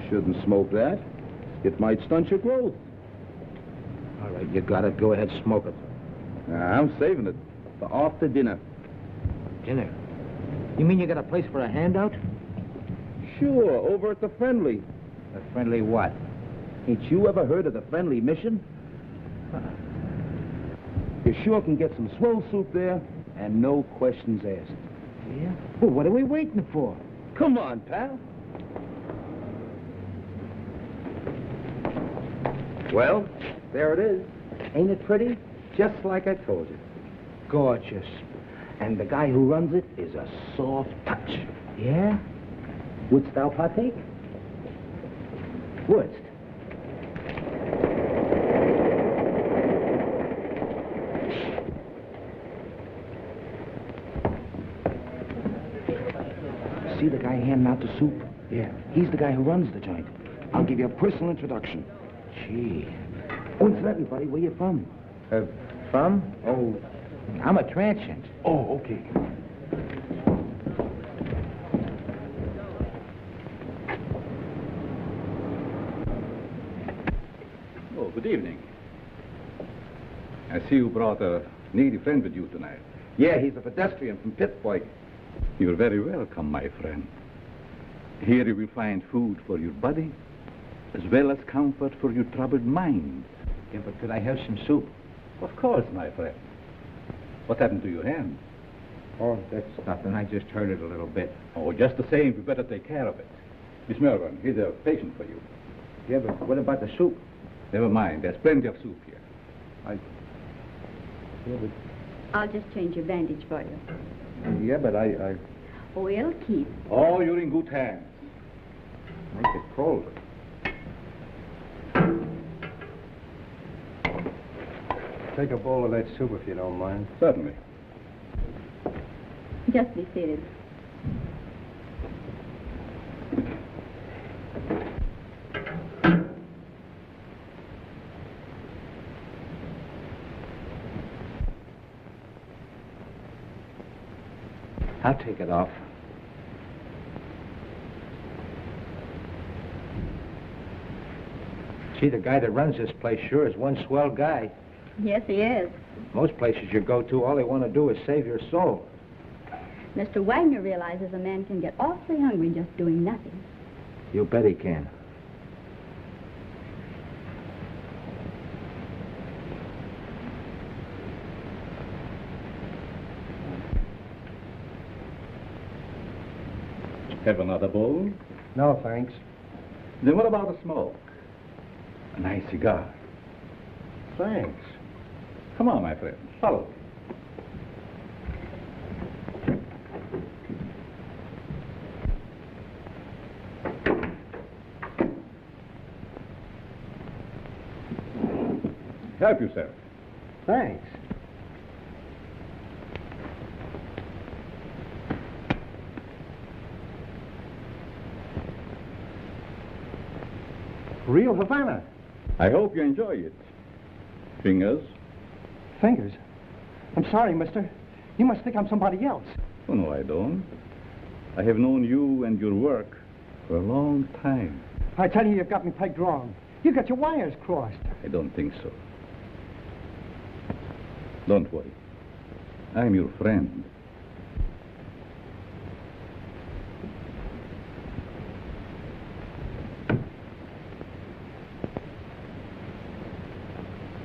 Shouldn't smoke that. It might stunt your growth. All right, you got it. Go ahead, smoke it. I'm saving it for after dinner. Dinner? You mean you got a place for a handout? Sure, over at the Friendly. The Friendly what? Ain't you ever heard of the Friendly Mission? You sure can get some swell soup there, and no questions asked. Yeah? Well, what are we waiting for? Come on, pal. Well, there it is. Ain't it pretty? Just like I told you. Gorgeous. And the guy who runs it is a soft touch. Yeah? Wouldst thou partake? Wouldst? See the guy handing out the soup? Yeah. He's the guy who runs the joint. I'll give you a personal introduction. Gee. Oh, and for everybody, where you from? From? Oh, I'm a transient. Oh, okay. Oh, good evening. I see you brought a needy friend with you tonight. Yeah, he's a pedestrian from Pittsburgh. You're very welcome, my friend. Here you will find food for your body, as well as comfort for your troubled mind. Yeah, but could I have some soup? Of course, my friend. What happened to your hand? Oh, that's nothing. I just hurt it a little bit. Oh, just the same, you better take care of it. Miss Melbourne, here's a patient for you. Yeah, but what about the soup? Never mind, there's plenty of soup here. I'll just change your bandage for you. Yeah, but I... Oh, it'll keep. Oh, you're in good hands. Make it colder. Take a bowl of that soup if you don't mind. Certainly. Just be seated. I'll take it off. Gee, the guy that runs this place sure is one swell guy. Yes, he is. Most places you go to, all they want to do is save your soul. Mr. Wagner realizes a man can get awfully hungry just doing nothing. You bet he can. Have another bowl? No, thanks. Then what about a smoke? A nice cigar. Thanks. Come on, my friend. Follow me. Help yourself. Thanks. Real Havana. I hope you enjoy it. Fingers? Fingers? I'm sorry, mister. You must think I'm somebody else. Oh, no, I don't. I have known you and your work for a long time. I tell you, you've got me pegged wrong. You got your wires crossed. I don't think so. Don't worry. I'm your friend.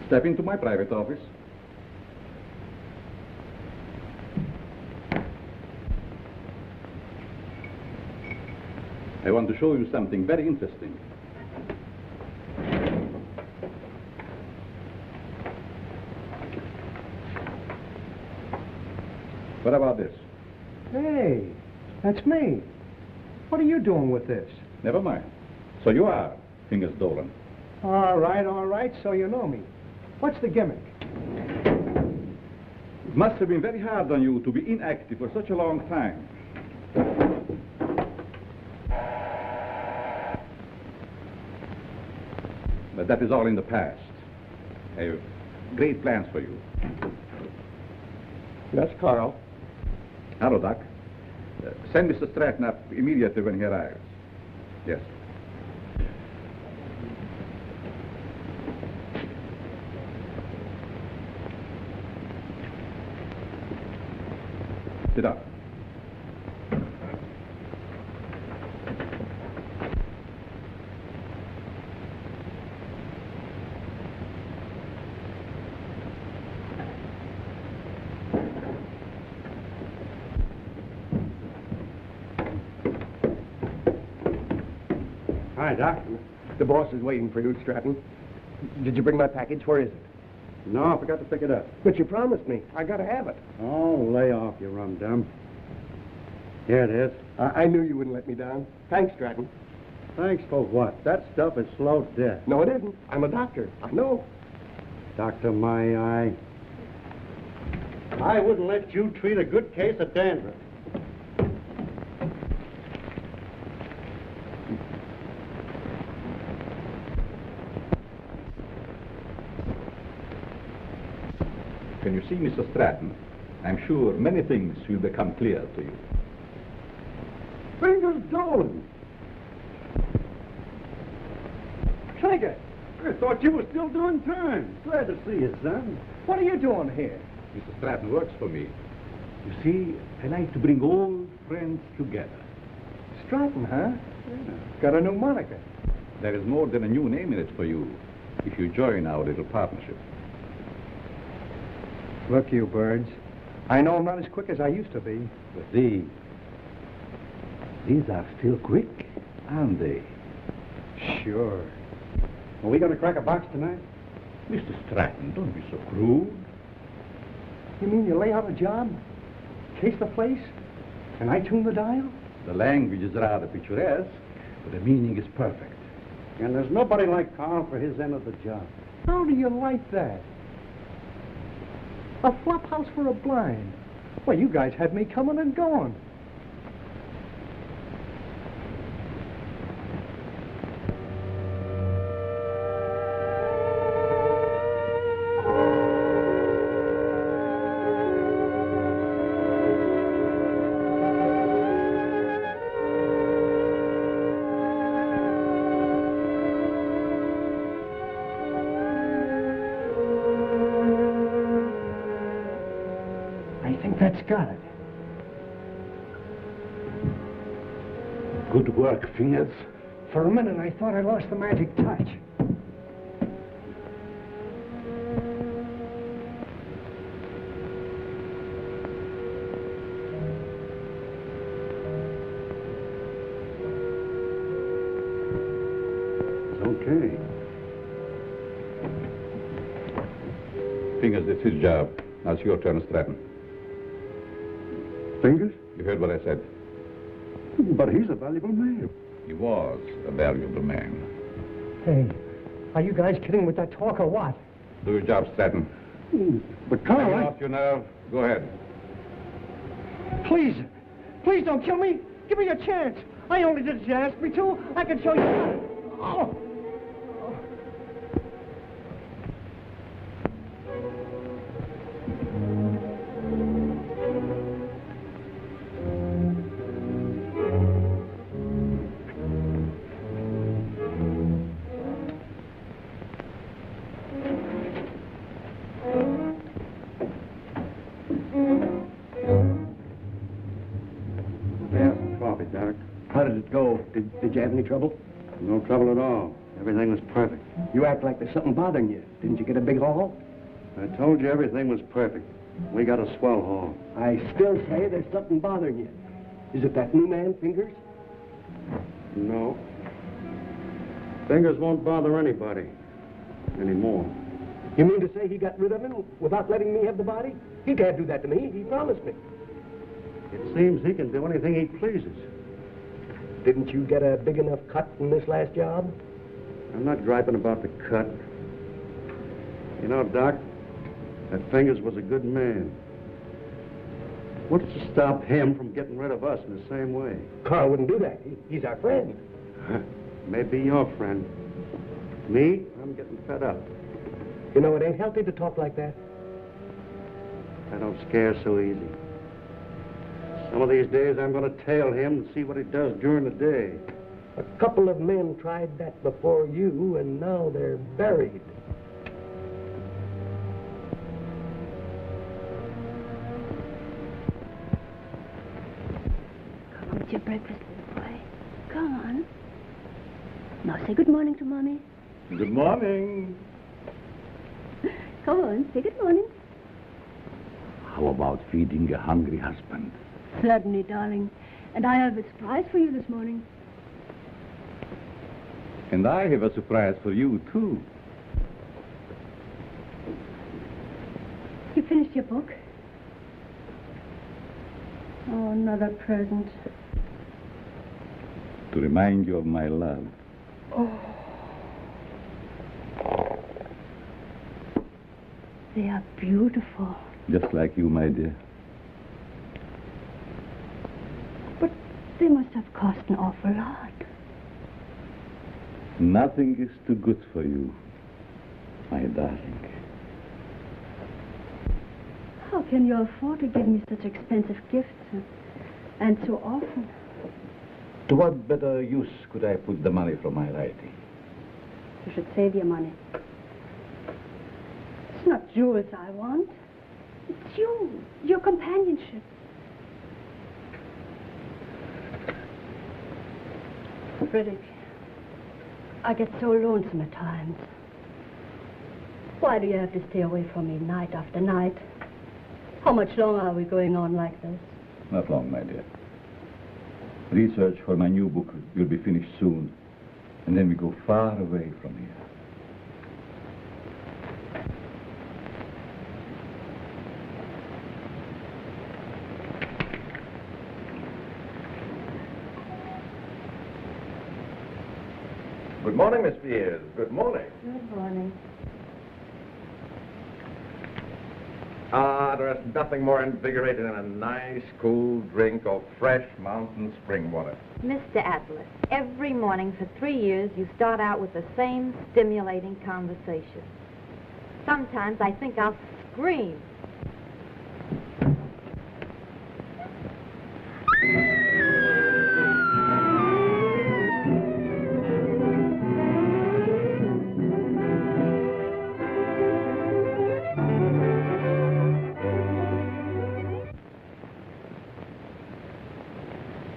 Step into my private office. I want to show you something very interesting. What about this? Hey, that's me. What are you doing with this? Never mind. So you are Fingers Dolan. All right, so you know me. What's the gimmick? It must have been very hard on you to be inactive for such a long time. But that is all in the past. I have great plans for you. That's Carl. Hello, Doc. Send Mr. Stratton up immediately when he arrives. Yes. Sit down. Hi, Doc. The boss is waiting for you, Stratton. Did you bring my package? Where is it? No, I forgot to pick it up. But you promised me. I gotta have it. Oh, lay off, you rum-dum. Here it is. I knew you wouldn't let me down. Thanks, Stratton. Thanks for what? That stuff is slow to death. No, it isn't. I'm a doctor. I know. Doctor, my eye. I wouldn't let you treat a good case of dandruff. When you see Mr. Stratton, I'm sure many things will become clear to you. Fingers Dolan. Trigger, I thought you were still doing time. Glad to see you, son. what are you doing here? Mr. Stratton works for me. You see, I like to bring old friends together. Stratton, huh? Yeah. Got a new moniker. There is more than a new name in it for you if you join our little partnership. Look, you birds. I know I'm not as quick as I used to be. But these are still quick, aren't they? Sure. Are we going to crack a box tonight? Mr. Stratton, don't be so crude. You mean you lay out a job? Case the place? And I tune the dial? The language is rather picturesque, but the meaning is perfect. And there's nobody like Carl for his end of the job. How do you like that? A flop house for a blind. Well, you guys had me coming and going. That's got it. Good work, Fingers. For a minute, I thought I lost the magic touch. It's okay. Fingers, it's his job. Now it's your turn, Stratton. Fingers? You heard what I said. But he's a valuable man. He was a valuable man. Hey, are you guys kidding with that talk or what? Do your job, Stratton. But Have Carl, you I... lost your nerve? Go ahead. Please, please don't kill me. Give me a chance. I only did as you asked me to. I can show you. Oh. How did it go? Did you have any trouble? No trouble at all. Everything was perfect. You act like there's something bothering you. Didn't you get a big haul? I told you everything was perfect. We got a swell haul. I still say there's something bothering you. Is it that new man, Fingers? No. Fingers won't bother anybody anymore. You mean to say he got rid of him without letting me have the body? He can't do that to me. He promised me. It seems he can do anything he pleases. Didn't you get a big enough cut in this last job? I'm not griping about the cut. You know, Doc, that Fingers was a good man. What's to stop him from getting rid of us in the same way? Carl wouldn't do that. He's our friend. Maybe your friend. Me, I'm getting fed up. You know, it ain't healthy to talk like that. I don't scare so easy. Some of these days I'm going to tail him and see what he does during the day. A couple of men tried that before you, and now they're buried. Come on with your breakfast, little boy. Come on. Now say good morning to Mommy. Good morning. Come on, say good morning. How about feeding a hungry husband? Certainly, darling. And I have a surprise for you this morning. And I have a surprise for you, too. You finished your book? Oh, another present. To remind you of my love. Oh. They are beautiful. Just like you, my dear. But they must have cost an awful lot. Nothing is too good for you, my darling. How can you afford to give me such expensive gifts and so often? To what better use could I put the money from my writing? You should save your money. It's not jewels I want. It's you, your companionship. Frederick, I get so lonesome at times. Why do you have to stay away from me night after night? How much longer are we going on like this? Not long, my dear. Research for my new book will be finished soon, and then we go far away from here. Good morning, Miss Spears. Good morning. Good morning. There's nothing more invigorating than a nice, cool drink of fresh mountain spring water. Mr. Atlas, every morning for 3 years you start out with the same stimulating conversation. Sometimes I think I'll scream.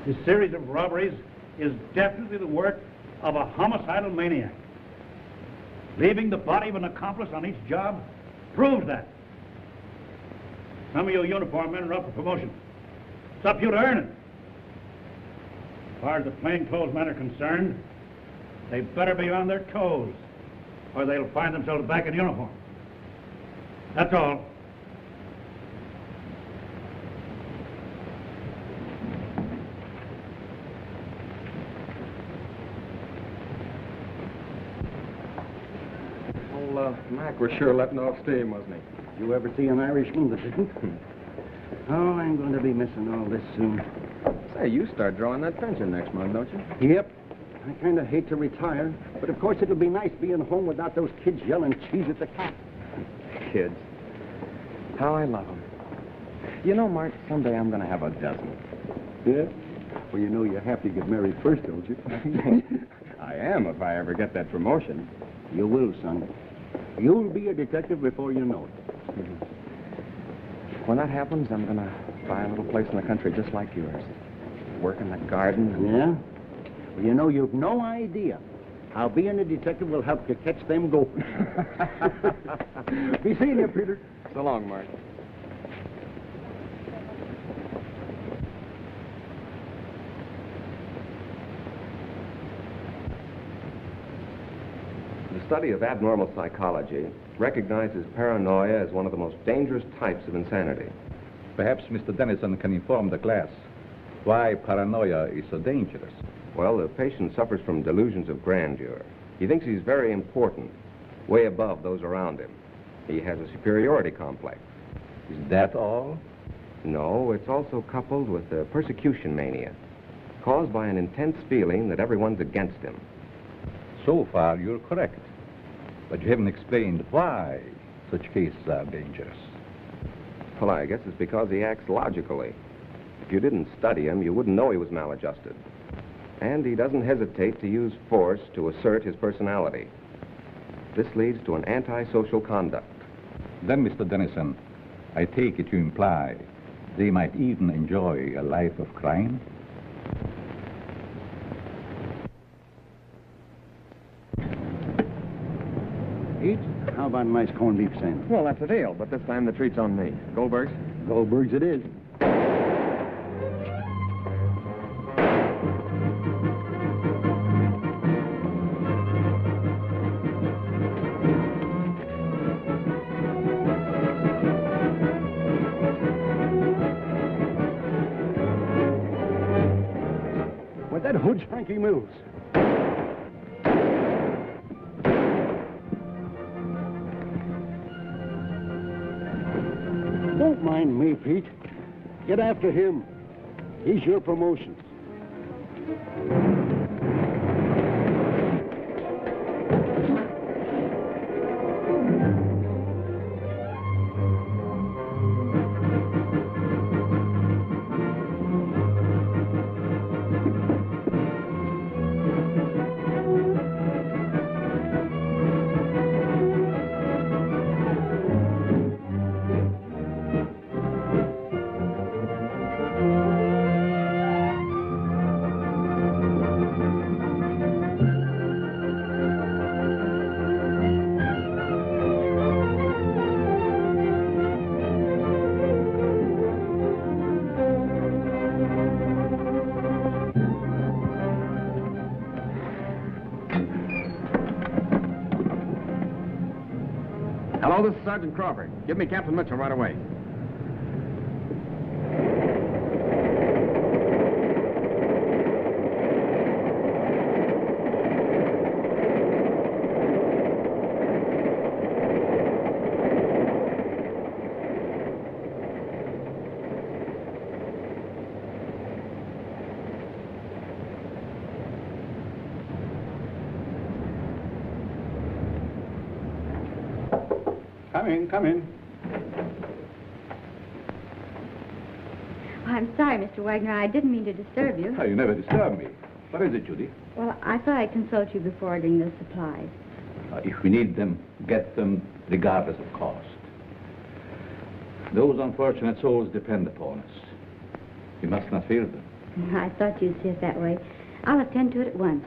This series of robberies is definitely the work of a homicidal maniac. Leaving the body of an accomplice on each job proves that. Some of you uniform men are up for promotion. It's up to you to earn it. As far as the plainclothes men are concerned, they better be on their toes, or they'll find themselves back in uniform. That's all. Mac was sure letting off steam, wasn't he? You ever see an Irishman that didn't? Oh, I'm going to be missing all this soon. Say, you start drawing that pension next month, don't you? Yep. I kind of hate to retire, but of course it'll be nice being home without those kids yelling cheese at the cat. Kids. How I love them. You know, Mart, someday I'm going to have a dozen. Yeah? Well, you know you have to get married first, don't you? I am if I ever get that promotion. You will, son. You'll be a detective before you know it. When that happens, I'm going to buy a little place in the country just like yours. Work in the garden. Yeah? Well, you know, you've no idea how being a detective will help you catch them gophers. Be seeing you, Peter. So long, Mart. The study of abnormal psychology recognizes paranoia as one of the most dangerous types of insanity. Perhaps Mr. Dennison can inform the class why paranoia is so dangerous. Well, the patient suffers from delusions of grandeur. He thinks he's very important, way above those around him. He has a superiority complex. Is that all? No, it's also coupled with a persecution mania, caused by an intense feeling that everyone's against him. So far, you're correct. But you haven't explained why such cases are dangerous. Well, I guess it's because he acts logically. If you didn't study him, you wouldn't know he was maladjusted. And he doesn't hesitate to use force to assert his personality. This leads to an antisocial conduct. Then, Mr. Dennison, I take it you imply they might even enjoy a life of crime? Pete, how about a nice corned beef sandwich? Well, that's a deal, but this time the treat's on me. Goldberg's? Goldberg's it is. With that hood Frankie Mills. Don't mind me, Pete. Get after him. He's your promotion. Hello, this is Sergeant Crawford. Give me Captain Mitchell right away. Come in. I'm sorry, Mr. Wagner. I didn't mean to disturb you. You never disturb me. What is it, Judy? Well, I thought I'd consult you before ordering the supplies. If we need them, get them regardless of cost. Those unfortunate souls depend upon us. We must not fear them. I thought you'd see it that way. I'll attend to it at once.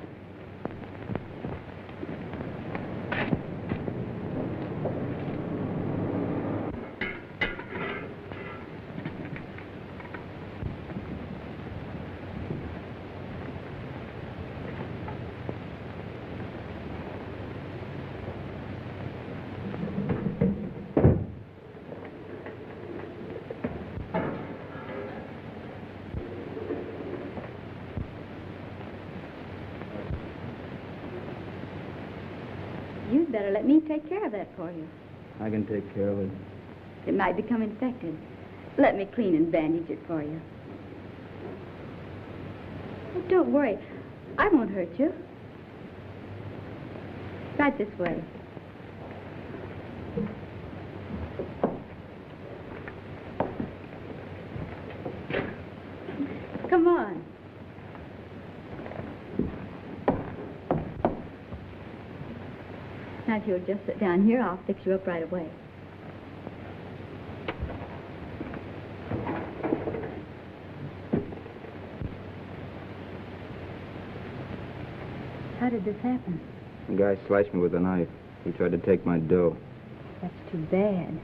You'd better let me take care of that for you. I can take care of it. It might become infected. Let me clean and bandage it for you. Oh, don't worry. I won't hurt you. Right this way. Now, if you'll just sit down here, I'll fix you up right away. How did this happen? The guy sliced me with a knife. He tried to take my dough. That's too bad.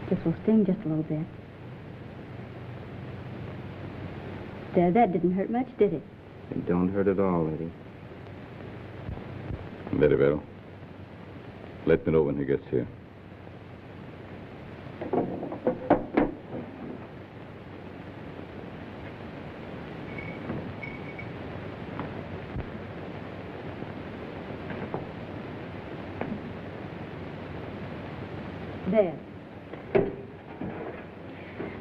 This will sting just a little bit. There, that didn't hurt much, did it? It don't hurt at all, Eddie. Very well. Let me know when he gets here. There.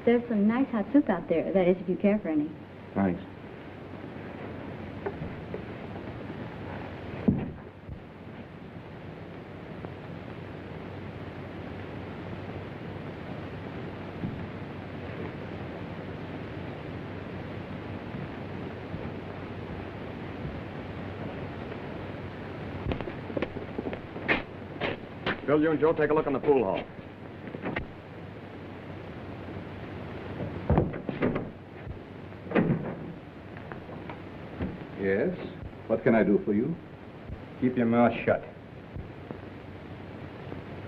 There's some nice hot soup out there. That is, if you care for any. Thanks. Bill, you and Joe take a look in the pool hall. Yes? What can I do for you? Keep your mouth shut.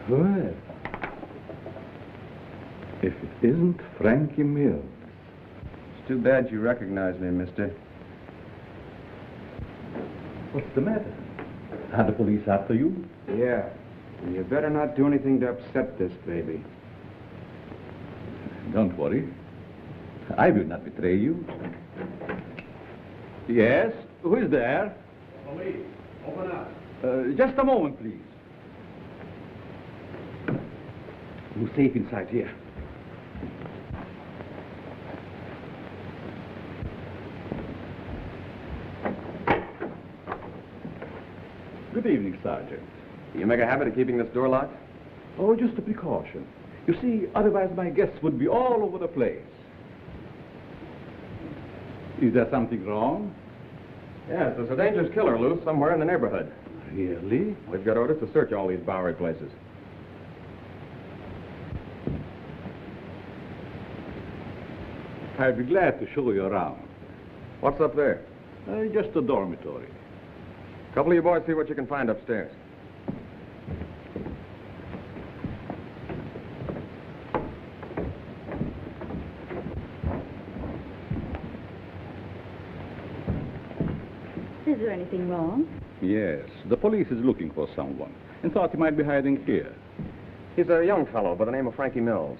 Well, if it isn't Frankie Mills. It's too bad you recognize me, mister. What's the matter? Are the police after you? Yeah. And you better not do anything to upset this baby. Don't worry. I will not betray you. Yes? Who is there? Police, open up. Just a moment, please. You're safe inside here. Good evening, Sergeant. You make a habit of keeping this door locked? Oh, just a precaution. You see, otherwise my guests would be all over the place. Is there something wrong? Yes, there's a dangerous killer loose somewhere in the neighborhood. Really? We've got orders to search all these Bowery places. I'd be glad to show you around. What's up there? Just a dormitory. A couple of you boys see what you can find upstairs. Is there anything wrong? Yes, the police is looking for someone and thought he might be hiding here. He's a young fellow by the name of Frankie Mills.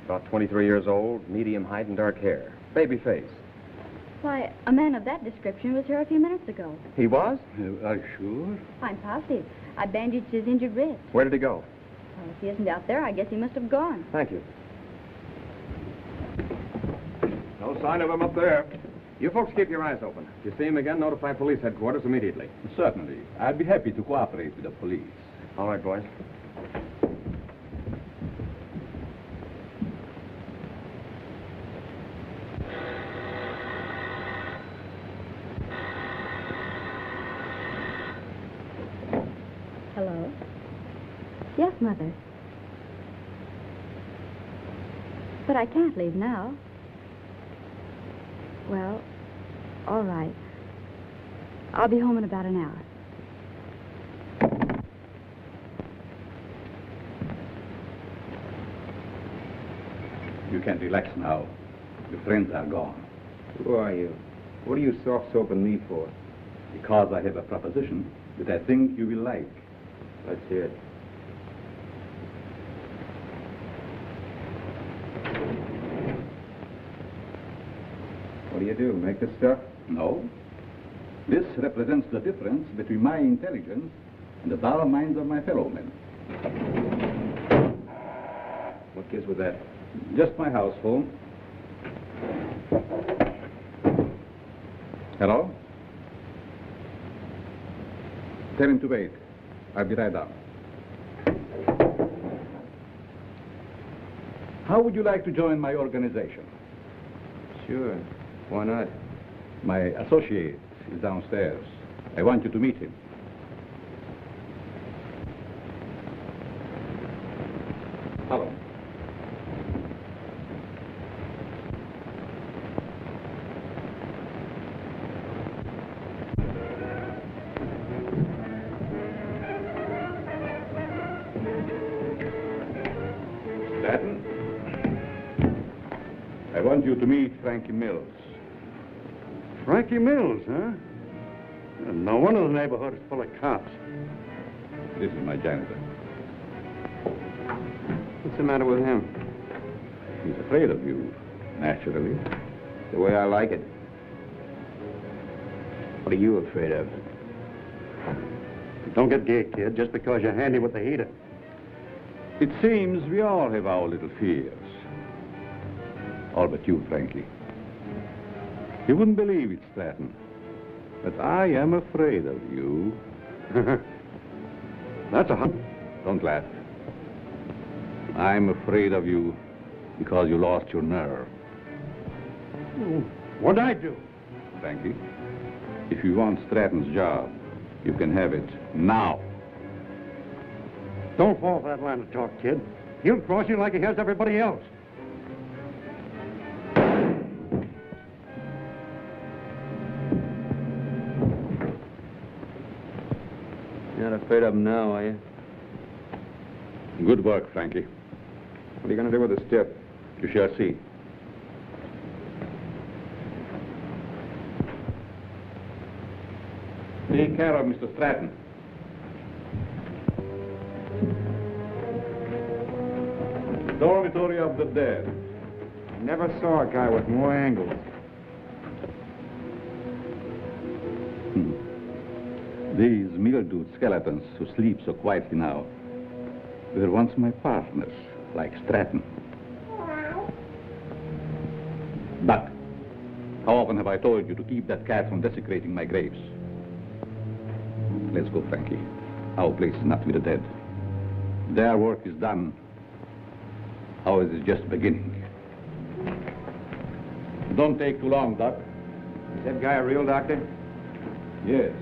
About 23 years old, medium height and dark hair. Baby face. Why, a man of that description was here a few minutes ago. He was? Are you sure? I'm positive. I bandaged his injured wrist. Where did he go? Well, if he isn't out there, I guess he must have gone. Thank you. No sign of him up there. You folks keep your eyes open. If you see him again, notify police headquarters immediately. Certainly. I'd be happy to cooperate with the police. All right, boys. Hello? Yes, Mother. But I can't leave now. Well, all right. I'll be home in about an hour. You can relax now. Your friends are gone. Who are you? What are you soft-soaping me for? Because I have a proposition that I think you will like. Let's hear it. What do you do? Make this stuff? No. This represents the difference between my intelligence and the dull minds of my fellow men. What gives with that? Just my house phone. Hello? Tell him to wait. I'll be right down. How would you like to join my organization? Sure. Why not? My associate is downstairs. I want you to meet him. Hello. Stratton, I want you to meet Frankie Mills. Frankie Mills, huh? No wonder the neighborhood is full of cops. This is my janitor. What's the matter with him? He's afraid of you, naturally. The way I like it. What are you afraid of? Don't get gay, kid, just because you're handy with the heater. It seems we all have our little fears. All but you, Frankie. You wouldn't believe it, Stratton, but I am afraid of you. That's a hot... Don't laugh. I'm afraid of you because you lost your nerve. What'd I do? Frankie, if you want Stratton's job, you can have it now. Don't fall for that line of talk, kid. He'll cross you like he has everybody else. You're not afraid of him now, are you? Good work, Frankie. What are you going to do with the stiff? You shall see. Take care of Mr. Stratton. Dormitory of the dead. I never saw a guy with more angles. These mildewed skeletons who sleep so quietly now were once my partners, like Stratton. Duck, how often have I told you to keep that cat from desecrating my graves? Let's go, Frankie. Our place is not with the dead. Their work is done. Ours is just beginning. Don't take too long, Duck. Is that guy a real doctor? Yes.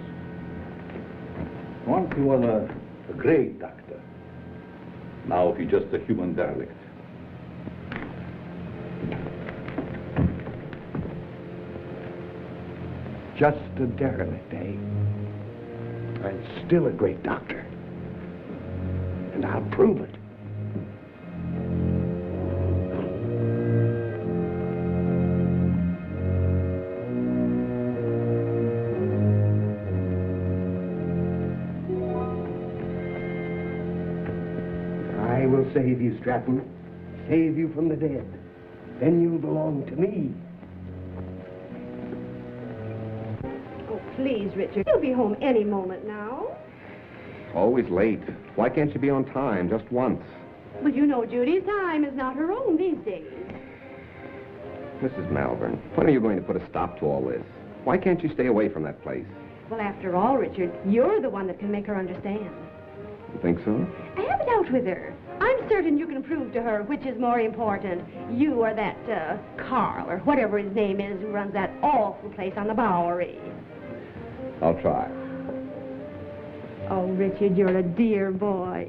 Once he was a great doctor. Now he's just a human derelict. Just a derelict, eh? And still a great doctor. And I'll prove it. I will save you, Stratton. Save you from the dead. Then you'll belong to me. Oh, please, Richard. You'll be home any moment now. Always late. Why can't you be on time just once? But you know Judy's time is not her own these days. Mrs. Malvern, when are you going to put a stop to all this? Why can't you stay away from that place? Well, after all, Richard, you're the one that can make her understand. You think so? Have it out with her. I'm certain you can prove to her which is more important, you or that Carl, or whatever his name is, who runs that awful place on the Bowery. I'll try. Oh, Richard, you're a dear boy.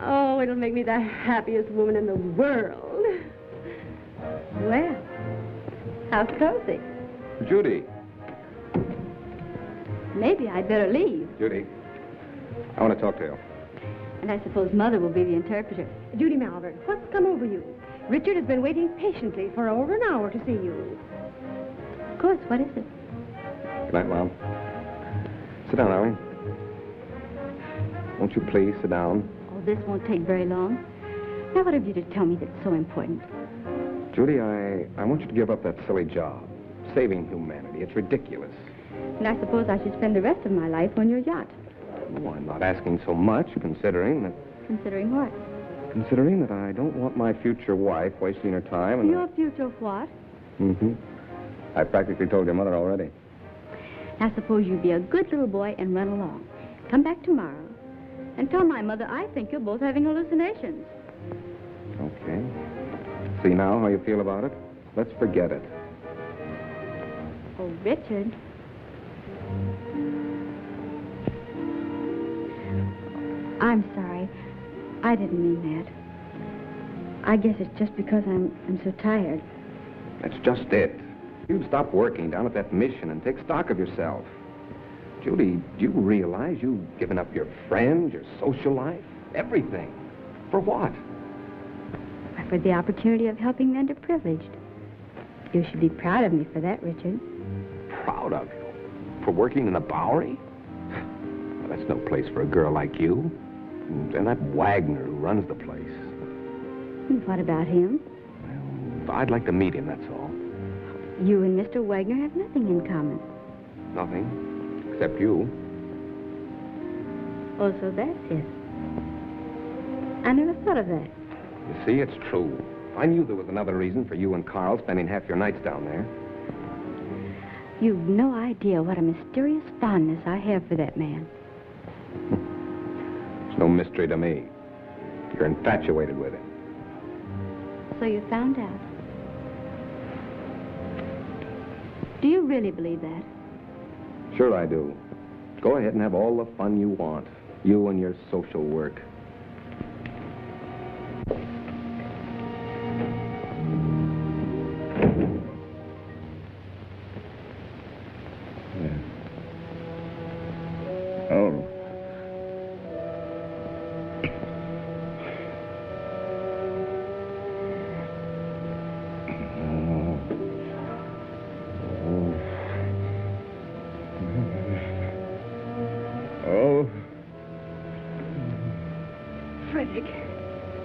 Oh, it'll make me the happiest woman in the world. Well, how cozy. Judy. Maybe I'd better leave. Judy, I want to talk to you. And I suppose Mother will be the interpreter. Judy Malvern, what's come over you? Richard has been waiting patiently for over an hour to see you. Of course, what is it? Good night, Mom. Sit down, Arlie. Won't you please sit down? Oh, this won't take very long. Now, what have you to tell me that's so important? Judy, I want you to give up that silly job. Saving humanity. It's ridiculous. And I suppose I should spend the rest of my life on your yacht. Oh, I'm not asking so much, considering that... Considering what? Considering that I don't want my future wife wasting her time and... Your future what? Mm-hmm. I practically told your mother already. Now, suppose you be a good little boy and run along. Come back tomorrow and tell my mother I think you're both having hallucinations. Okay. See now how you feel about it? Let's forget it. Oh, Richard. I'm sorry. I didn't mean that. I guess it's just because I'm so tired. That's just it. You'd stop working down at that mission and take stock of yourself. Judy, do you realize you've given up your friends, your social life, everything? For what? For the opportunity of helping the underprivileged. You should be proud of me for that, Richard. Proud of you? For working in the Bowery? Well, that's no place for a girl like you. And that Wagner who runs the place. And what about him? Well, I'd like to meet him, that's all. You and Mr. Wagner have nothing in common. Nothing, except you. Oh, so that's it. I never thought of that. You see, it's true. I knew there was another reason for you and Carl spending half your nights down there. You've no idea what a mysterious fondness I have for that man. It's no mystery to me. You're infatuated with him. So you found out. Do you really believe that? Sure I do. Go ahead and have all the fun you want. You and your social work. Oh. Oh.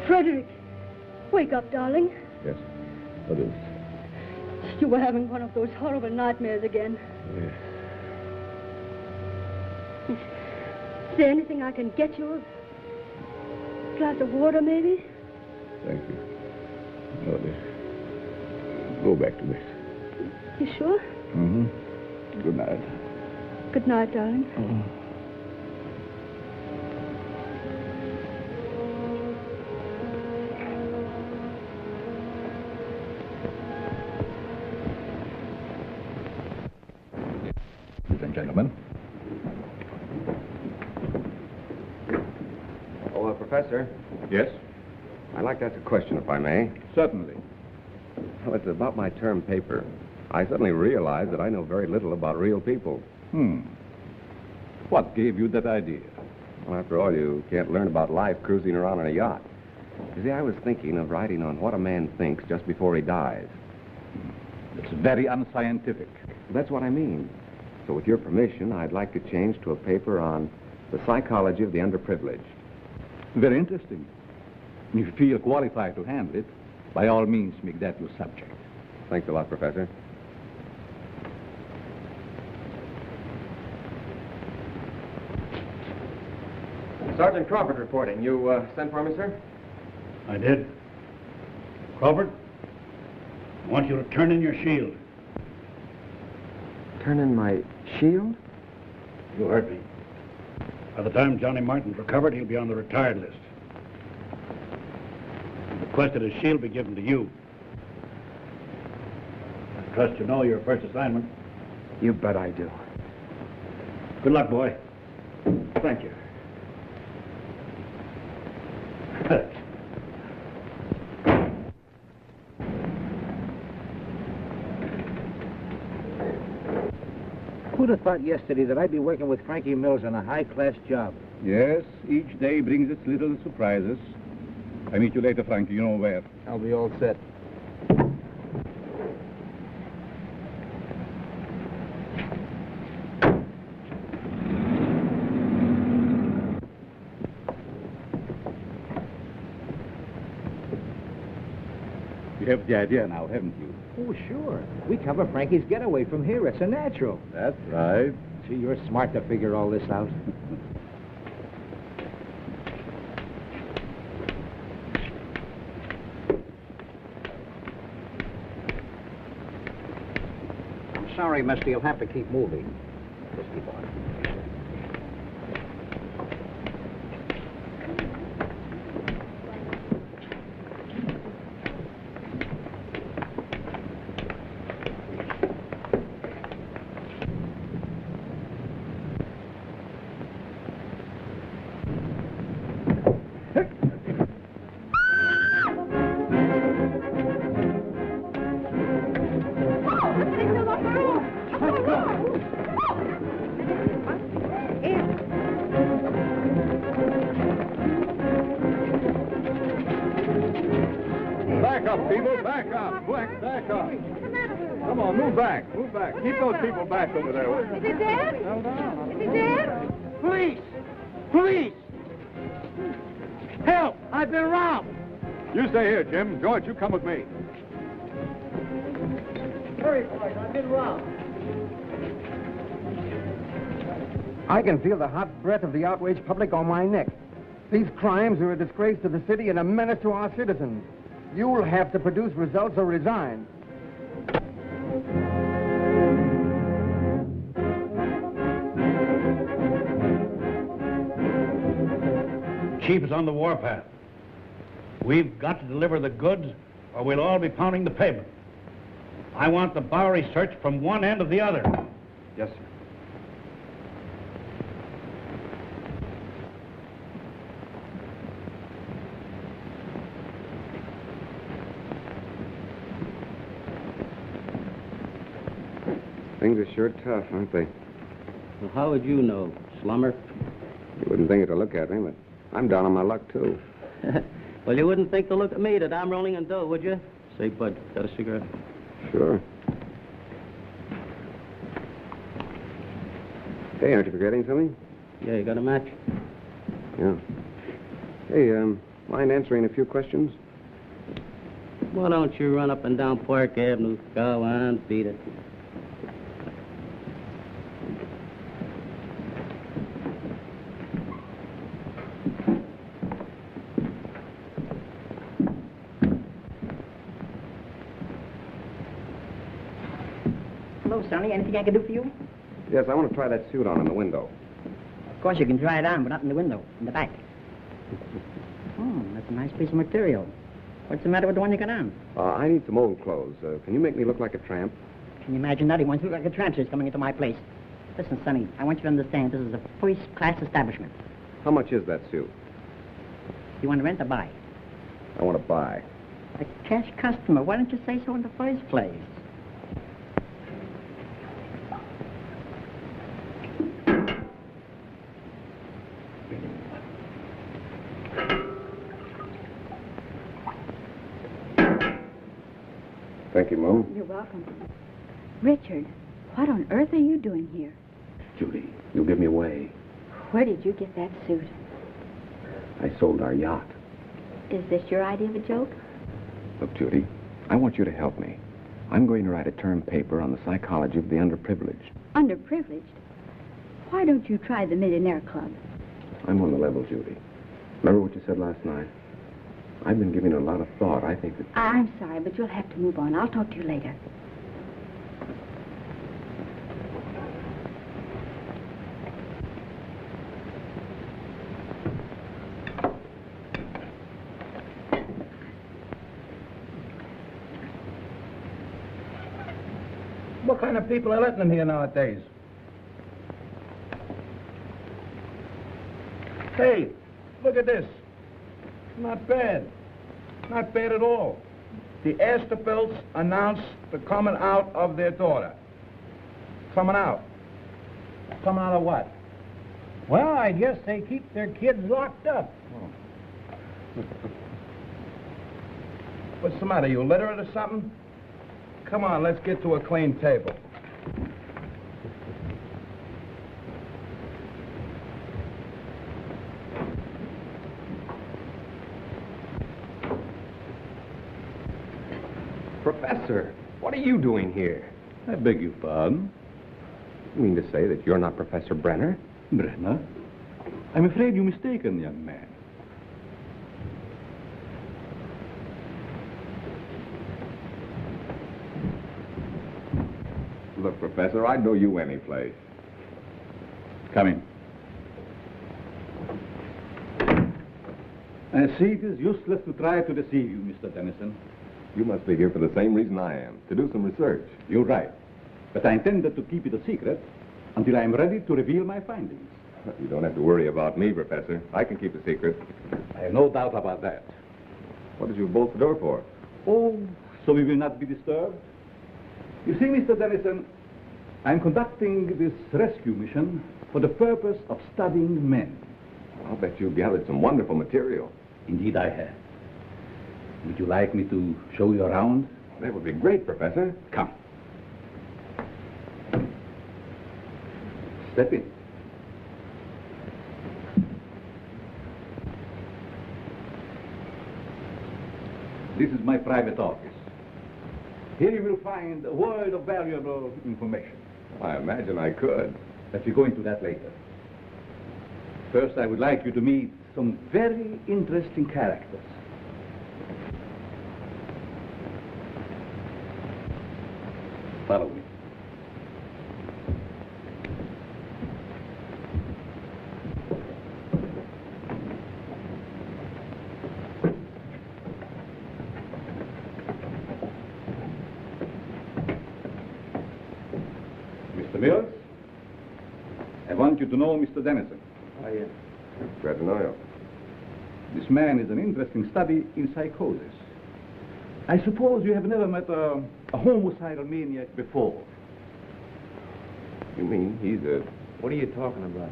Frederick, wake up, darling. Yes. What is? You were having one of those horrible nightmares again. Yes. Is there anything I can get you? A glass of water, maybe? Thank you. No, go back to bed. You sure? Mm-hmm. Good night. Good night, darling. Ladies and gentlemen. Oh, Professor. Yes? I'd like to ask a question, if I may. Certainly. Well, it's about my term paper. I suddenly realized that I know very little about real people. What gave you that idea? Well, after all, you can't learn about life cruising around on a yacht. You see, I was thinking of writing on what a man thinks just before he dies. It's very unscientific. That's what I mean. So with your permission, I'd like to change to a paper on the psychology of the underprivileged. Very interesting. If you feel qualified to handle it, by all means, make that your subject. Thanks a lot, Professor. Sergeant Crawford reporting. You sent for me, sir? I did. Crawford, I want you to turn in your shield. Turn in my shield? You heard me. By the time Johnny Martin's recovered, he'll be on the retired list. He requested his shield be given to you. I trust you know your first assignment. You bet I do. Good luck, boy. Thank you. Who'd have thought yesterday that I'd be working with Frankie Mills on a high-class job? Yes, each day brings its little surprises. I meet you later, Frankie. You know where. I'll be all set. You have the idea now, haven't you? Oh, sure. We cover Frankie's getaway from here. It's a natural. That's right. Gee, you're smart to figure all this out. I'm sorry, mister. You'll have to keep moving. Just keep on. back up. Quick, back up. Come on, move back. Move back. Keep those people back over there. Is he dead? Hold on. Is he dead? Police! Police! Help! I've been robbed! You stay here, Jim. George, you come with me. Hurry, boys, I've been robbed. I can feel the hot breath of the outraged public on my neck. These crimes are a disgrace to the city and a menace to our citizens. You'll have to produce results or resign. Chief is on the warpath. We've got to deliver the goods, or we'll all be pounding the pavement. I want the Bowery searched from one end to the other. Yes, sir. Things are sure tough, aren't they? Well, how would you know, slummer? You wouldn't think it to look at me, but I'm down on my luck, too. Well, you wouldn't think to look at me that I'm rolling in dough, would you? Say, Bud, got a cigarette? Sure. Hey, aren't you forgetting something? Yeah, you got a match? Yeah. Hey, mind answering a few questions? Why don't you run up and down Park Avenue? Go on, beat it. Hello, Sonny. Anything I can do for you? Yes, I want to try that suit on in the window. Of course, you can try it on, but not in the window, in the back. Oh, that's a nice piece of material. What's the matter with the one you got on? I need some old clothes. Can you make me look like a tramp? Can you imagine that? He wants to look like a tramp who's coming into my place. Listen, Sonny, I want you to understand this is a first-class establishment. How much is that suit? You want to rent or buy? I want to buy. A cash customer. Why don't you say so in the first place? Thank you, Mo. You're welcome. Richard, what on earth are you doing here? Judy, you'll give me away. Where did you get that suit? I sold our yacht. Is this your idea of a joke? Look, Judy, I want you to help me. I'm going to write a term paper on the psychology of the underprivileged. Underprivileged? Why don't you try the Millionaire Club? I'm on the level, Judy. Remember what you said last night? I've been giving it a lot of thought. I think that... I'm sorry, but you'll have to move on. I'll talk to you later. What kind of people are letting in here nowadays? Hey, look at this. Not bad. Not bad at all. The Asterfelds announced the coming out of their daughter. Coming out. Coming out of what? Well, I guess they keep their kids locked up. What's the matter? You illiterate or something? Come on, let's get to a clean table. Professor, what are you doing here? I beg your pardon? You mean to say that you're not Professor Brenner? Brenner? I'm afraid you're mistaken, young man. Look, Professor, I'd know you any place. Come in. I see it is useless to try to deceive you, Mr. Dennison. You must be here for the same reason I am, to do some research. You're right. But I intended to keep it a secret until I am ready to reveal my findings. You don't have to worry about me, Professor. I can keep a secret. I have no doubt about that. What did you bolt the door for? Oh, so we will not be disturbed? You see, Mr. Dennison, I'm conducting this rescue mission for the purpose of studying men. I'll bet you've gathered some wonderful material. Indeed I have. Would you like me to show you around? That would be great, Professor. Come. Step in. This is my private office. Here you will find a world of valuable information. I imagine I could. But we'll go into that later. First, I would like you to meet some very interesting characters. Follow me. Mr. Mills, I want you to know Mr. Dennison. Glad to know you. This man is an interesting study in psychosis. I suppose you have never met a homicidal maniac before. You mean he's a... What are you talking about?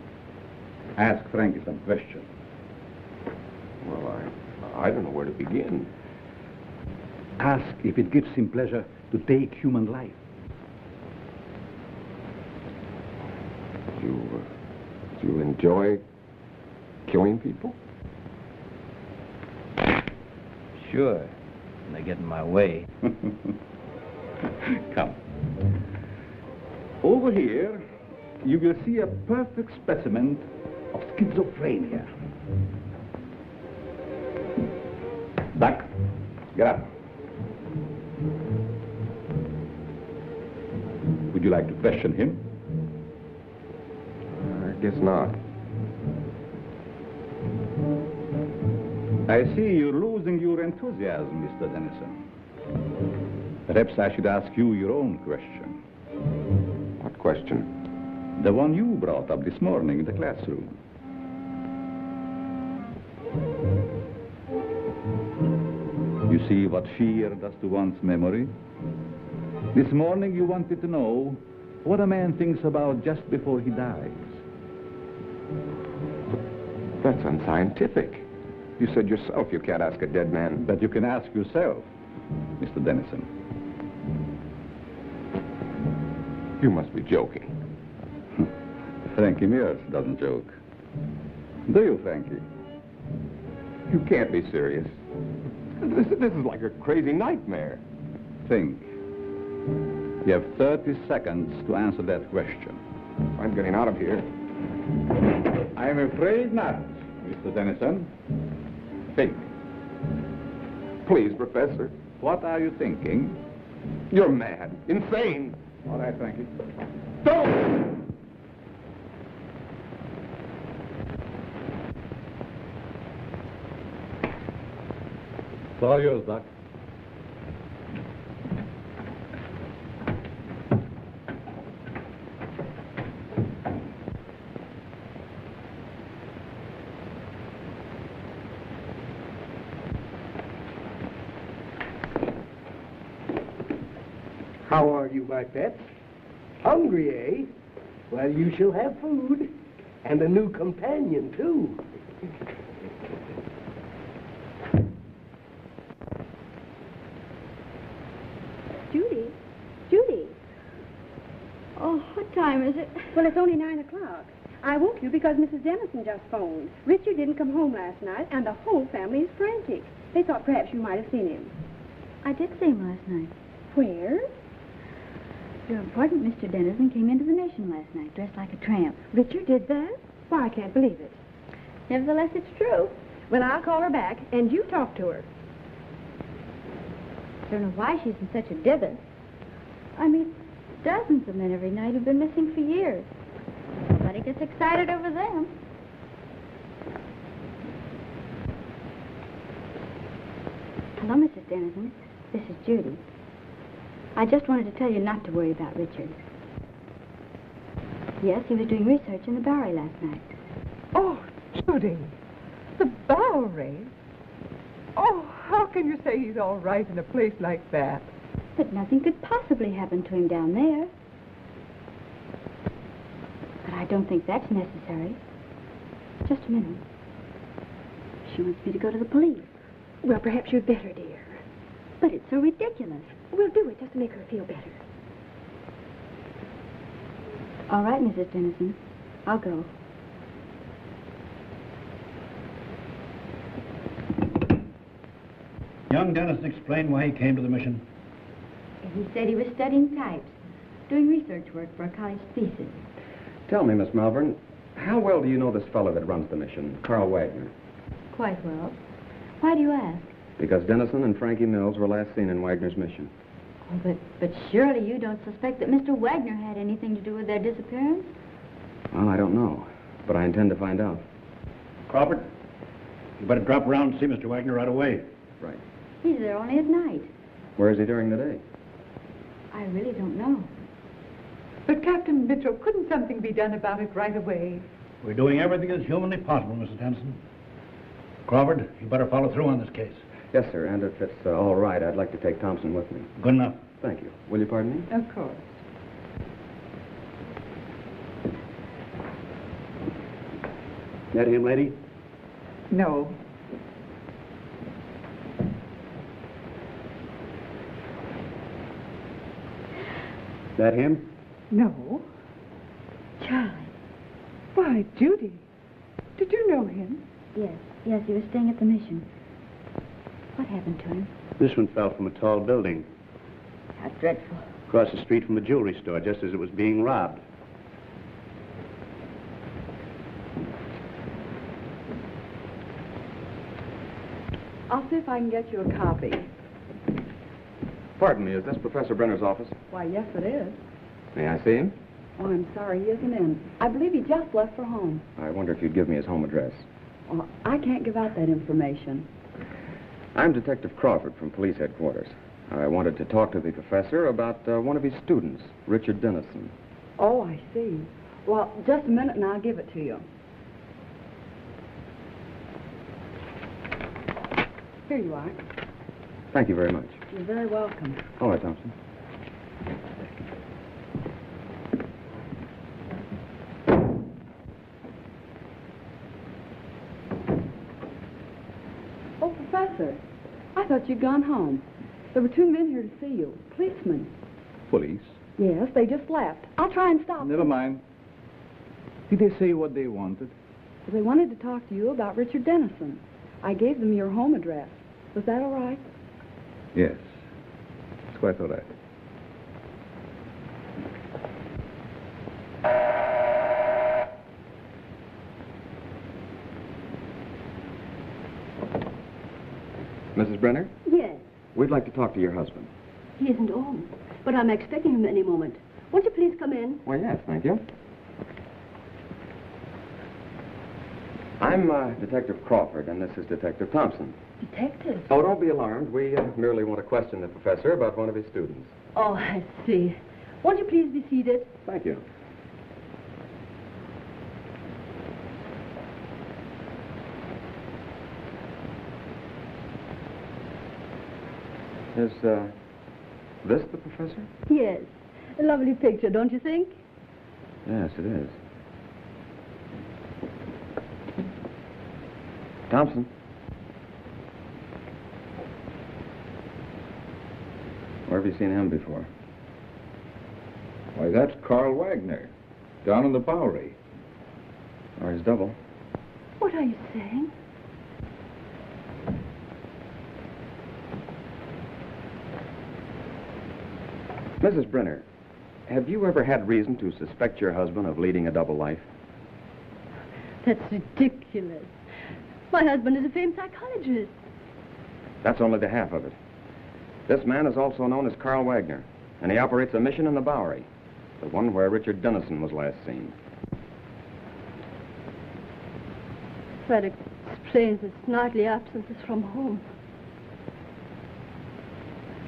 Ask Frankie some questions. Well, I don't know where to begin. Ask if it gives him pleasure to take human life. Do you enjoy killing people? Sure. When they get in my way. Come. Over here, you will see a perfect specimen of schizophrenia. Duck, get up. Would you like to question him? I guess not. I see you're losing your enthusiasm, Mr. Dennison. Perhaps I should ask you your own question. What question? The one you brought up this morning in the classroom. You see what fear does to one's memory? This morning you wanted to know what a man thinks about just before he dies. That's unscientific. You said yourself you can't ask a dead man. But you can ask yourself, Mr. Dennison. You must be joking. Frankie Mears doesn't joke. Do you, Frankie? You can't be serious. This is like a crazy nightmare. Think. You have 30 seconds to answer that question. I'm getting out of here. I'm afraid not, Mr. Dennison. Think. Please, Professor. What are you thinking? You're mad. Insane. All right, Frankie. Don't! It's all yours, Doc. How are you, my pets? Hungry, eh? Well, you shall have food. And a new companion, too. Judy? Judy? Oh, what time is it? Well, it's only 9 o'clock. I woke you because Mrs. Dennison just phoned. Richard didn't come home last night, and the whole family is frantic. They thought perhaps you might have seen him. I did see him last night. Where? Your important Mr. Dennison came into the Mission last night, dressed like a tramp. Richard did that? Why, I can't believe it. Nevertheless, it's true. Well, I'll call her back, and you talk to her. I don't know why she's in such a divot. I meet dozens of men every night who've been missing for years. Nobody gets excited over them. Hello, Mrs. Dennison. This is Judy. I just wanted to tell you not to worry about Richard. Yes, he was doing research in the Bowery last night. Oh, Judy, the Bowery? Oh, how can you say he's all right in a place like that? But nothing could possibly happen to him down there. But I don't think that's necessary. Just a minute. She wants me to go to the police. Well, perhaps you'd better, dear. But it's so ridiculous. We'll do it just to make her feel better. All right, Mrs. Dennison. I'll go. Young Dennison explained why he came to the mission. He said he was studying types, doing research work for a college thesis. Tell me, Miss Malvern, how well do you know this fellow that runs the mission, Carl Wagner? Quite well. Why do you ask? Because Dennison and Frankie Mills were last seen in Wagner's mission. Oh, but surely you don't suspect that Mr. Wagner had anything to do with their disappearance? Well, I don't know, but I intend to find out. Crawford, you better drop around and see Mr. Wagner right away. Right. He's there only at night. Where is he during the day? I really don't know. But, Captain Mitchell, couldn't something be done about it right away? We're doing everything that's humanly possible, Mrs. Dennison. Crawford, you better follow through on this case. Yes, sir, and if it's all right, I'd like to take Thompson with me. Good enough. Thank you. Will you pardon me? Of course. That him, lady? No. That him? No. Charlie. Why, Judy. Did you know him? Yes, he was staying at the mission. What happened to him? This one fell from a tall building. How dreadful. Across the street from a jewelry store, just as it was being robbed. I'll see if I can get you a copy. Pardon me, is this Professor Brenner's office? Why, yes, it is. May I see him? Oh, I'm sorry, he isn't in. I believe he just left for home. I wonder if you'd give me his home address. Well, I can't give out that information. I'm Detective Crawford from police headquarters. I wanted to talk to the professor about one of his students, Richard Dennison. Oh, I see. Well, just a minute and I'll give it to you. Here you are. Thank you very much. You're very welcome. All right, Thompson. Oh, Professor, I thought you'd gone home. There were 2 men here to see you. Policemen. Police? Yes, they just left. I'll try and stop Never them. mind. Did they say what they wanted? They wanted to talk to you about Richard Dennison. I gave them your home address. Was that all right? Yes. It's quite all right. Mrs. Brenner, Yes, we'd like to talk to your husband. he isn't home, but I'm expecting him any moment. Won't you please come in? Why, yes, thank you. I'm Detective Crawford, and this is Detective Thompson. Detective? Oh, don't be alarmed. We merely want to question the professor about one of his students. Oh, I see. Won't you please be seated? Thank you. Is this the professor? Yes. A lovely picture, don't you think? Yes, it is. Thompson. Where have you seen him before? Why, that's Carl Wagner, down in the Bowery. Or his double. What are you saying? Mrs. Brenner, have you ever had reason to suspect your husband of leading a double life? That's ridiculous. My husband is a famed psychologist. That's only the half of it. This man is also known as Carl Wagner, and he operates a mission in the Bowery, the one where Richard Dennison was last seen. That explains his nightly absences from home.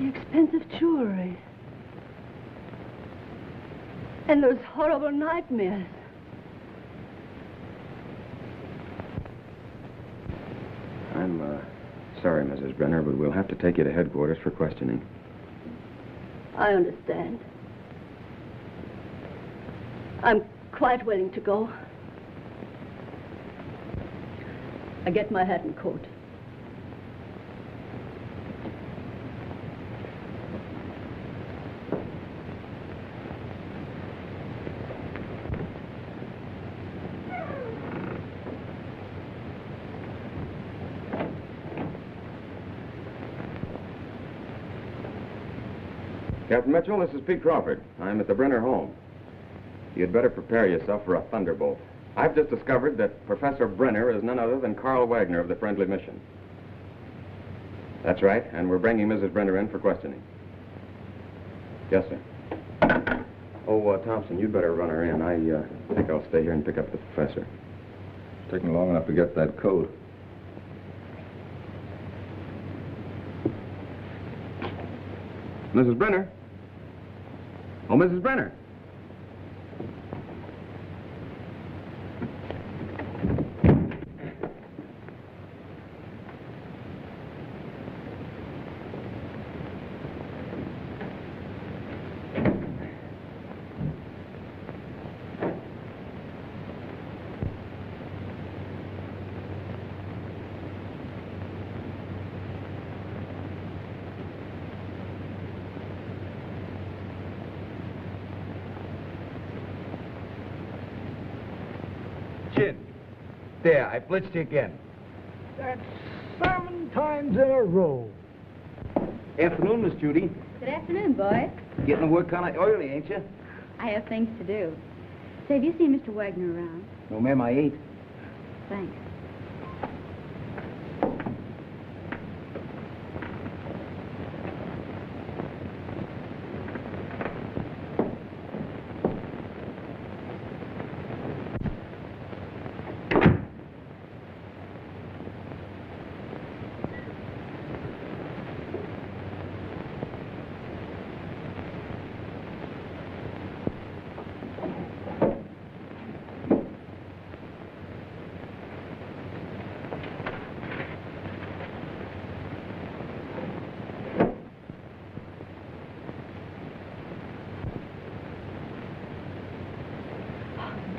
The expensive jewelry. And those horrible nightmares. I'm sorry, Mrs. Brenner, but we'll have to take you to headquarters for questioning. I understand. I'm quite willing to go. I get my hat and coat. Captain Mitchell, this is Pete Crawford. I'm at the Brenner home. You'd better prepare yourself for a thunderbolt. I've just discovered that Professor Brenner is none other than Carl Wagner of the Friendly Mission. That's right, and we're bringing Mrs. Brenner in for questioning. Yes, sir. Oh, Thompson, you'd better run her in. I think I'll stay here and pick up the professor. It's taking long enough to get that coat. Mrs. Brenner? Oh, Mrs. Brenner. There, I blitzed you again. That's 7 times in a row. Afternoon, Miss Judy. Good afternoon, boys. Getting to work kind of early, ain't you? I have things to do. Say, have you seen Mr. Wagner around? No, ma'am, I ain't. Thanks.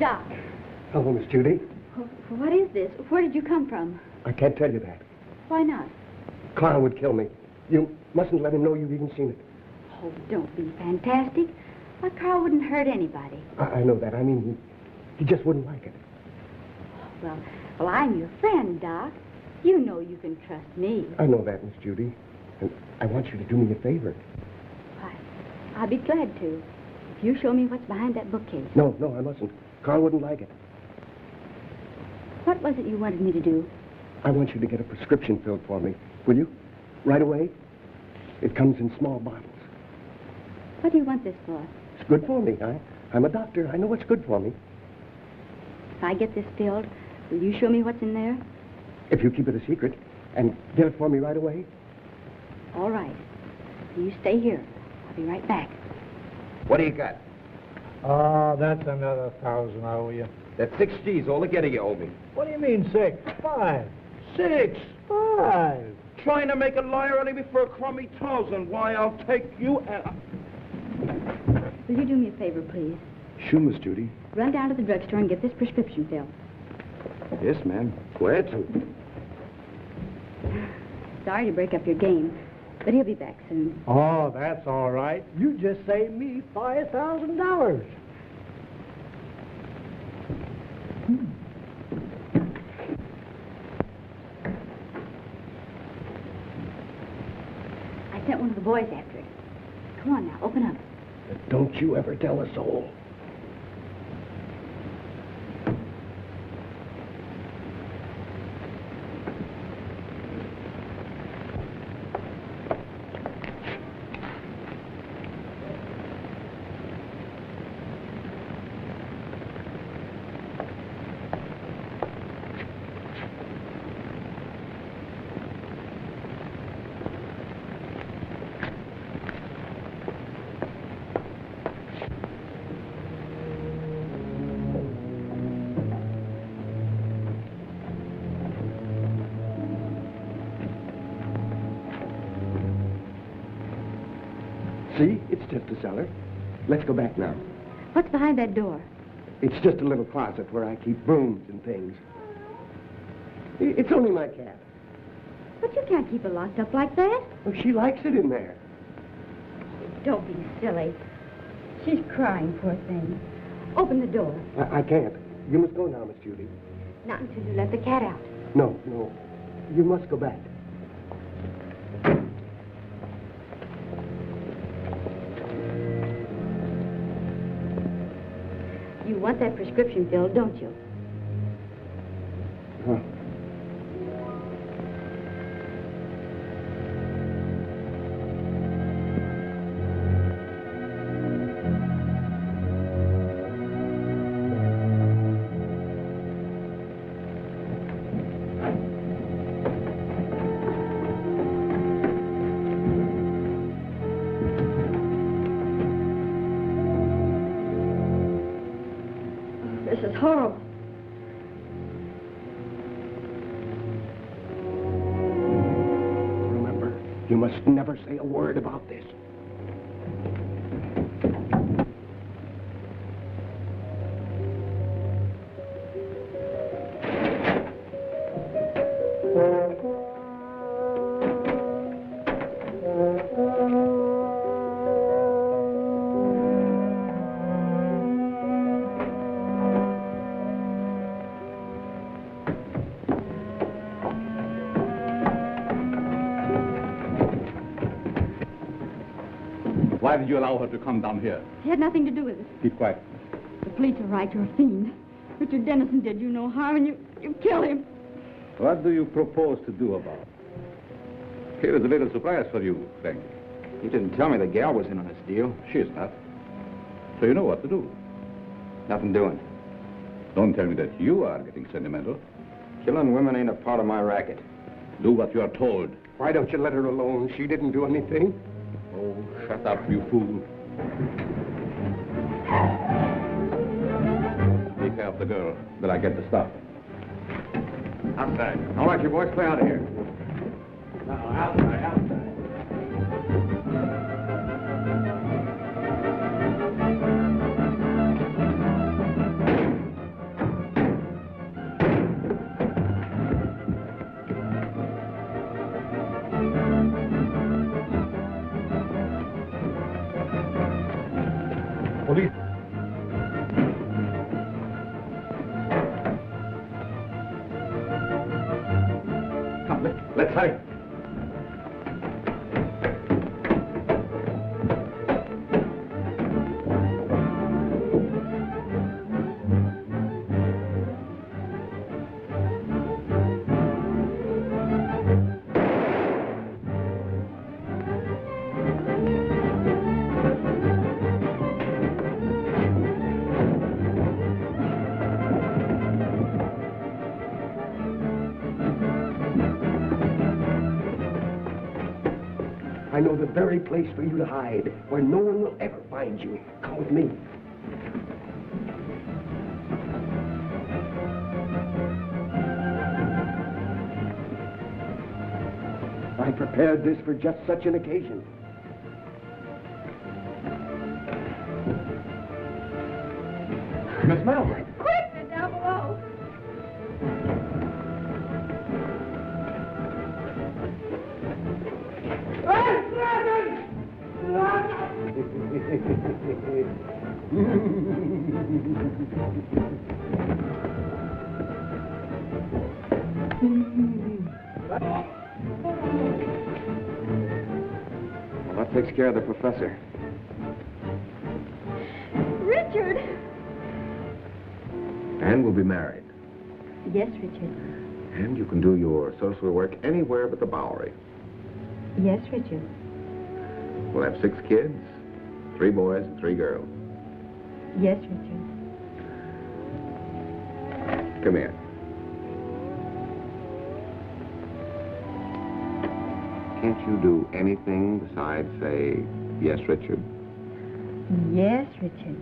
Doc. Hello, Miss Judy. What is this? Where did you come from? I can't tell you that. Why not? Carl would kill me. You mustn't let him know you've even seen it. Oh, don't be fantastic. Why, Carl wouldn't hurt anybody. I know that. I mean, he just wouldn't like it. Well, I'm your friend, Doc. You know you can trust me. I know that, Miss Judy. And I want you to do me a favor. Why, I'll be glad to. If you show me what's behind that bookcase. No, I mustn't. Carl wouldn't like it. What was it you wanted me to do? I want you to get a prescription filled for me. Will you? Right away? It comes in small bottles. What do you want this for? It's good for me. I'm a doctor. I know what's good for me. If I get this filled, will you show me what's in there? If you keep it a secret and get it for me right away. All right. You stay here. I'll be right back. What do you got? Oh, that's another 1,000 I owe you. That's 6 G's altogether you owe me. What do you mean 6? 5. 6. 5. Trying to make a liar out of me for a crummy 1,000. Why, I'll take you and... Will you do me a favor, please? Sure, Miss Judy. Run down to the drugstore and get this prescription filled. Yes, ma'am. Go ahead, son. Sorry to break up your game, but he'll be back soon. Oh, that's all right. You just saved me $5,000. I sent one of the boys after it. Come on now, open up. Don't you ever tell a soul. See? It's just a cellar. Let's go back now. What's behind that door? It's just a little closet where I keep brooms and things. It's only my cat. But you can't keep it locked up like that. Oh, she likes it in there. Don't be silly. She's crying, poor thing. Open the door. I can't. You must go now, Miss Judy. Not until you let the cat out. No. You must go back. You want that prescription filled, don't you? Huh. This is horrible. Remember, you must never say a word about this. Why did you allow her to come down here? It had nothing to do with it. Keep quiet. The police are right. You're a fiend. Richard Dennison did you no harm, and you killed him. What do you propose to do about it? Here is a little surprise for you, Frank. You didn't tell me the gal was in on this deal. She is not. So you know what to do. Nothing doing. Don't tell me that you are getting sentimental. Killing women ain't a part of my racket. Do what you are told. Why don't you let her alone? She didn't do anything. Oh, shut up, you fool. Take care of the girl, till I get the stuff. Outside. All right, you boys, play out of here. No, outside. Police. Come, let's hurry. I know the very place for you to hide, where no one will ever find you. Come with me. I prepared this for just such an occasion. Miss Melvin. Quick! They're down below. Well, that takes care of the professor. Richard! And we'll be married. Yes, Richard. And you can do your social work anywhere but the Bowery. Yes, Richard. We'll have 6 kids, 3 boys and 3 girls. Yes, Richard. Come here. Can't you do anything besides say, yes, Richard? Yes, Richard.